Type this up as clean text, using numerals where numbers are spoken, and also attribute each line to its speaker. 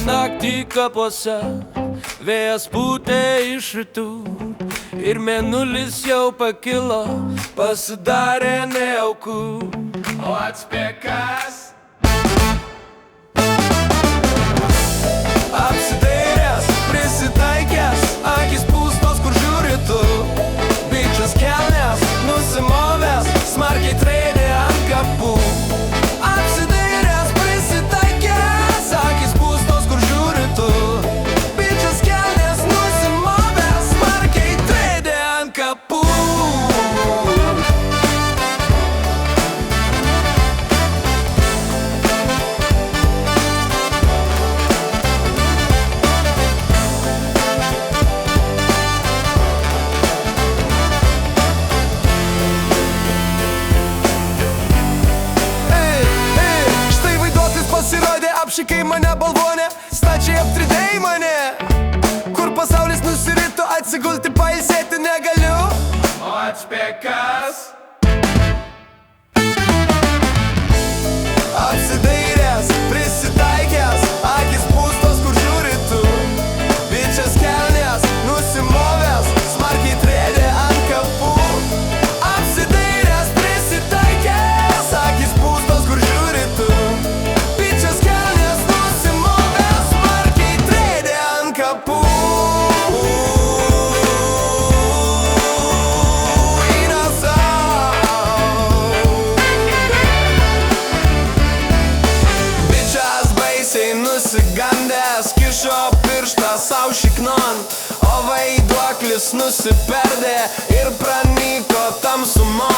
Speaker 1: naktį kapuose, vėjas pūtė iš rytų ir mėnulis jau pakilo, pasidarė nejauku. O atspėk kas? Apsidairęs, prisitaikęs, akis pūstos, kur žiūri tu. Bičas kelnes, nusimovęs, smarkiai trėdė ant kapų. Apsidairęs, prisitaikęs, akis pūstos, kur žiūri tu. Bičas kelnes, nusimovęs, smarkiai trėdė ant kapų. Pasirodė apšikai mane balvonė, stačiai aptridėjai mane. Kur pasaulis nusirito, atsigulti pailsėti negaliu. O atspėk kas? Apsidairęs, prisitaikęs, akis pūstos, kur žiūri tu. Bičas kelnes, nusimovęs, smarkiai trėdė ant kapų. Apsidairęs, prisitaikęs, akis pūstos, kur žiūri tu. Nusigandęs kišo pirštą sau šiknon, o vaiduoklis nusiperdė ir pranyko tamsumon.